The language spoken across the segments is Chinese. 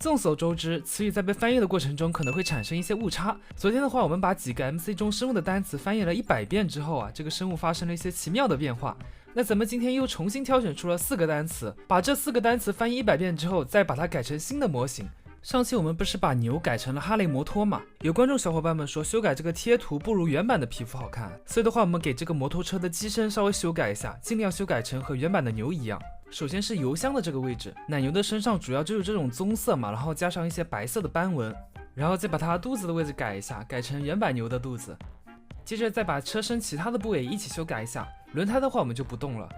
众所周知，词语在被翻译的过程中可能会产生一些误差。昨天的话，我们把几个 MC 中生物的单词翻译了100遍之后啊，这个生物发生了一些奇妙的变化。那咱们今天又重新挑选出了4个单词，把这4个单词翻译100遍之后，再把它改成新的模型。上期我们不是把牛改成了哈雷摩托嘛？有观众小伙伴们说修改这个贴图不如原版的皮肤好看，所以的话我们给这个摩托车的机身稍微修改一下，尽量修改成和原版的牛一样。首先是油箱的这个位置，奶牛的身上主要就是这种棕色嘛，然后加上一些白色的斑纹，然后再把它肚子的位置改一下，改成原版牛的肚子。接着再把车身其他的部位一起修改一下，轮胎的话我们就不动了。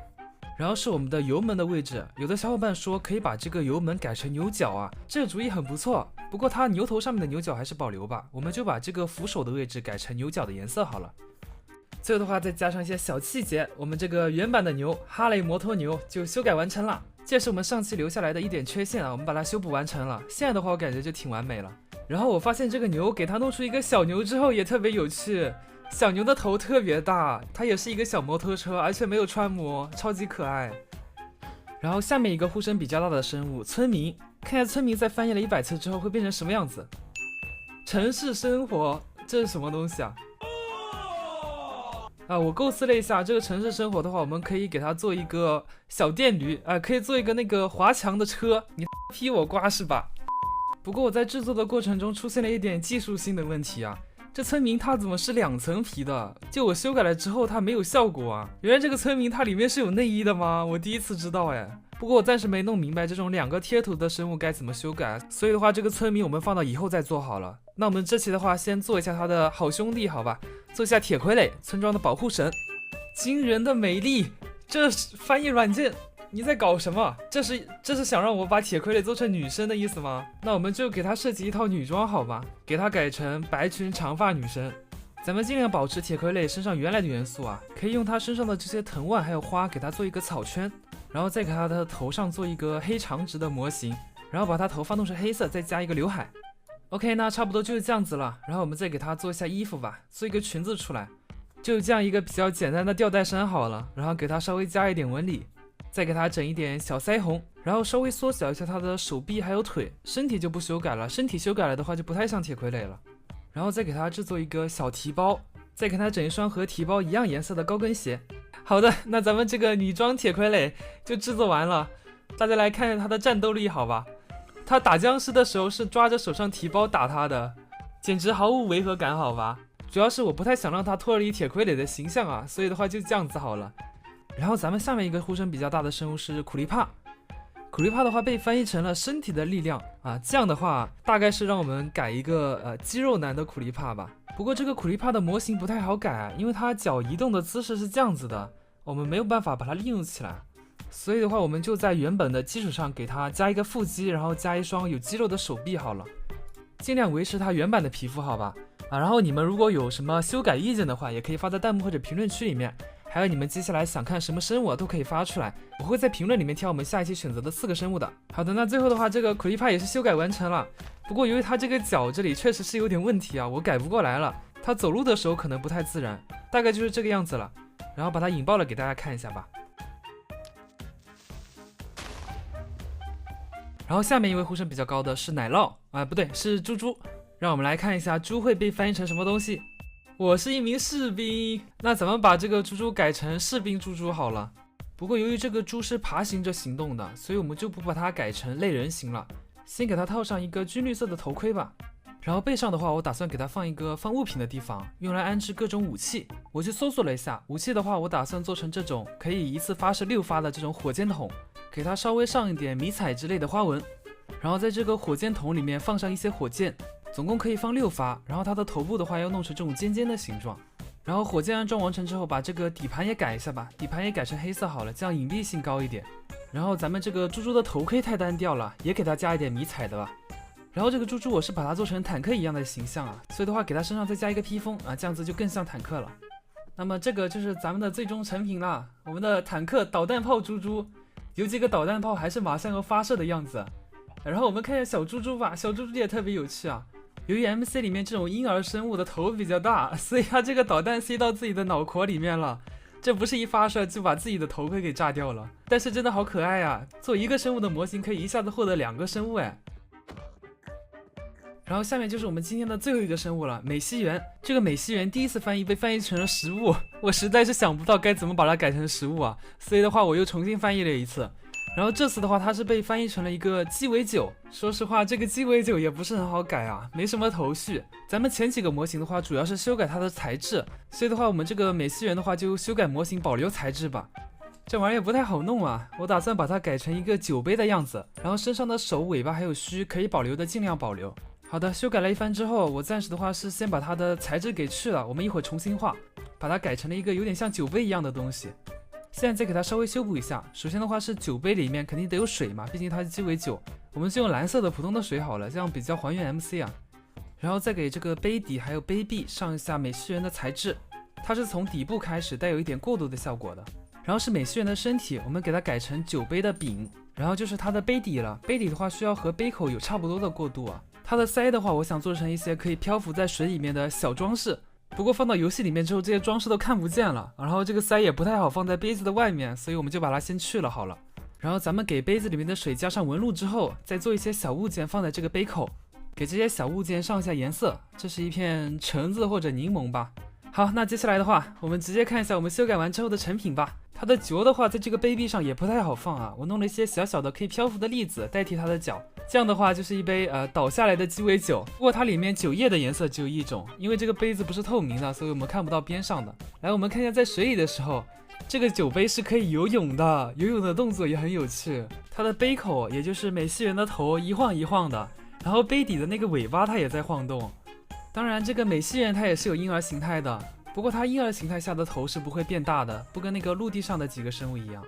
然后是我们的油门的位置，有的小伙伴说可以把这个油门改成牛角啊，这个主意很不错。不过它牛头上面的牛角还是保留吧，我们就把这个扶手的位置改成牛角的颜色好了。最后的话再加上一些小细节，我们这个原版的牛哈雷摩托牛就修改完成了。这是我们上期留下来的一点缺陷啊，我们把它修补完成了。现在的话我感觉就挺完美了。然后我发现这个牛给它弄出一个小牛之后也特别有趣，小牛的头特别大，它也是一个小摩托车，而且没有穿模，超级可爱。然后下面一个呼声比较大的生物村民，看一下村民在翻译了100次之后会变成什么样子。城市生活，这是什么东西啊？我构思了一下，这个城市生活的话，我们可以给它做一个小电驴，可以做一个那个滑墙的车，你批我瓜是吧？不过我在制作的过程中出现了一点技术性的问题啊，这村民他怎么是2层皮的？就我修改了之后，它没有效果啊！原来这个村民它里面是有内衣的吗？我第一次知道哎。不过我暂时没弄明白这种2个贴图的生物该怎么修改，所以的话，这个村民我们放到以后再做好了。那我们这期的话，先做一下他的好兄弟，好吧？做一下铁傀儡，村庄的保护神。惊人的美丽，这是翻译软件，你在搞什么？这是想让我把铁傀儡做成女生的意思吗？那我们就给他设计一套女装，好吧？给他改成白裙长发女生。咱们尽量保持铁傀儡身上原来的元素啊，可以用他身上的这些藤蔓还有花给他做一个草圈，然后再给他的头上做一个黑长直的模型，然后把他头发弄成黑色，再加一个刘海。OK， 那差不多就是这样子了。然后我们再给他做一下衣服吧，做一个裙子出来，就这样一个比较简单的吊带衫好了。然后给他稍微加一点纹理，再给他整一点小腮红，然后稍微缩小一下他的手臂还有腿，身体就不修改了，身体修改了的话就不太像铁傀儡了。然后再给他制作一个小提包，再给他整一双和提包一样颜色的高跟鞋。好的，那咱们这个女装铁傀儡就制作完了，大家来看看他的战斗力好吧？他打僵尸的时候是抓着手上提包打他的，简直毫无违和感好吧？主要是我不太想让他脱离铁傀儡的形象啊，所以的话就这样子好了。然后咱们下面一个呼声比较大的生物是苦力怕，苦力怕的话被翻译成了身体的力量啊，这样的话大概是让我们改一个肌肉男的苦力怕吧。不过这个苦力怕的模型不太好改啊，因为它脚移动的姿势是这样子的，我们没有办法把它利用起来。所以的话我们就在原本的基础上给它加一个腹肌，然后加一双有肌肉的手臂好了，尽量维持它原版的皮肤好吧？然后你们如果有什么修改意见的话，也可以发在弹幕或者评论区里面，还有你们接下来想看什么生物都可以发出来，我会在评论里面挑我们下一期选择的4个生物的。好的，那最后的话这个苦力怕也是修改完成了，不过由于它这个脚这里确实是有点问题啊，我改不过来了，它走路的时候可能不太自然，大概就是这个样子了。然后把它引爆了给大家看一下吧。然后下面一位呼声比较高的是奶酪不对，是猪猪。让我们来看一下猪会被翻译成什么东西。我是一名士兵，那咱们把这个猪猪改成士兵猪猪好了。不过由于这个猪是爬行着行动的，所以我们就不把它改成类人形了，先给它套上一个军绿色的头盔吧。然后背上的话，我打算给它放一个放物品的地方，用来安置各种武器。我去搜索了一下，武器的话我打算做成这种可以一次发射6发的这种火箭筒，给它稍微上一点迷彩之类的花纹，然后在这个火箭筒里面放上一些火箭，总共可以放6发。然后它的头部的话要弄成这种尖尖的形状，然后火箭安装完成之后，把这个底盘也改一下吧，底盘也改成黑色好了，这样隐蔽性高一点。然后咱们这个猪猪的头盔太单调了，也给它加一点迷彩的吧。然后这个猪猪我是把它做成坦克一样的形象啊，所以的话给它身上再加一个披风啊，这样子就更像坦克了。那么这个就是咱们的最终成品啦，我们的坦克导弹炮猪猪，有几个导弹炮还是马上要发射的样子。然后我们看一下小猪猪吧，小猪猪也特别有趣啊。由于 MC 里面这种婴儿生物的头比较大，所以它这个导弹塞到自己的脑壳里面了，这不是一发射就把自己的头盔给炸掉了，但是真的好可爱啊！做一个生物的模型可以一下子获得2个生物哎。然后下面就是我们今天的最后一个生物了，美西螈。这个美西螈第一次翻译被翻译成了食物，我实在是想不到该怎么把它改成食物啊，所以的话我又重新翻译了一次。然后这次的话，它是被翻译成了一个鸡尾酒。说实话，这个鸡尾酒也不是很好改啊，没什么头绪。咱们前几个模型的话，主要是修改它的材质，所以的话，我们这个美西螈的话，就修改模型保留材质吧。这玩意也不太好弄啊，我打算把它改成一个酒杯的样子，然后身上的手、尾巴还有须可以保留的尽量保留。好的，修改了一番之后，我暂时的话是先把它的材质给去了，我们一会儿重新画，把它改成了一个有点像酒杯一样的东西。现在再给它稍微修补一下，首先的话是酒杯里面肯定得有水嘛，毕竟它是鸡尾酒，我们就用蓝色的普通的水好了，这样比较还原 MC 啊。然后再给这个杯底还有杯壁上一下美西螈的材质，它是从底部开始带有一点过渡的效果的。然后是美西螈的身体，我们给它改成酒杯的柄，然后就是它的杯底了，杯底的话需要和杯口有差不多的过渡啊。它的鳃的话，我想做成一些可以漂浮在水里面的小装饰。不过放到游戏里面之后，这些装饰都看不见了，然后这个鳃也不太好放在杯子的外面，所以我们就把它先去了好了。然后咱们给杯子里面的水加上纹路之后，再做一些小物件放在这个杯口，给这些小物件上一下颜色，这是一片橙子或者柠檬吧。好，那接下来的话，我们直接看一下我们修改完之后的成品吧。它的脚的话，在这个杯壁上也不太好放啊，我弄了一些小小的可以漂浮的粒子代替它的脚，这样的话就是一杯倒下来的鸡尾酒。不过它里面酒液的颜色只有一种，因为这个杯子不是透明的，所以我们看不到边上的。来，我们看一下在水里的时候，这个酒杯是可以游泳的，游泳的动作也很有趣。它的杯口，也就是美西螈的头一晃一晃的，然后杯底的那个尾巴它也在晃动。当然，这个美西螈它也是有婴儿形态的。不过它婴儿形态下的头是不会变大的，不跟那个陆地上的几个生物一样。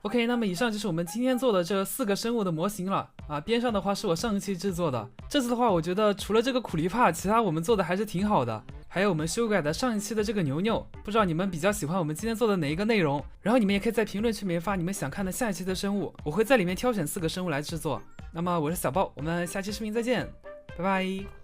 OK， 那么以上就是我们今天做的这4个生物的模型了啊。边上的话是我上一期制作的，这次的话我觉得除了这个苦力怕，其他我们做的还是挺好的。还有我们修改的上一期的这个牛牛，不知道你们比较喜欢我们今天做的哪一个内容？然后你们也可以在评论区里面发你们想看的下一期的生物，我会在里面挑选4个生物来制作。那么我是小豹，我们下期视频再见，拜拜。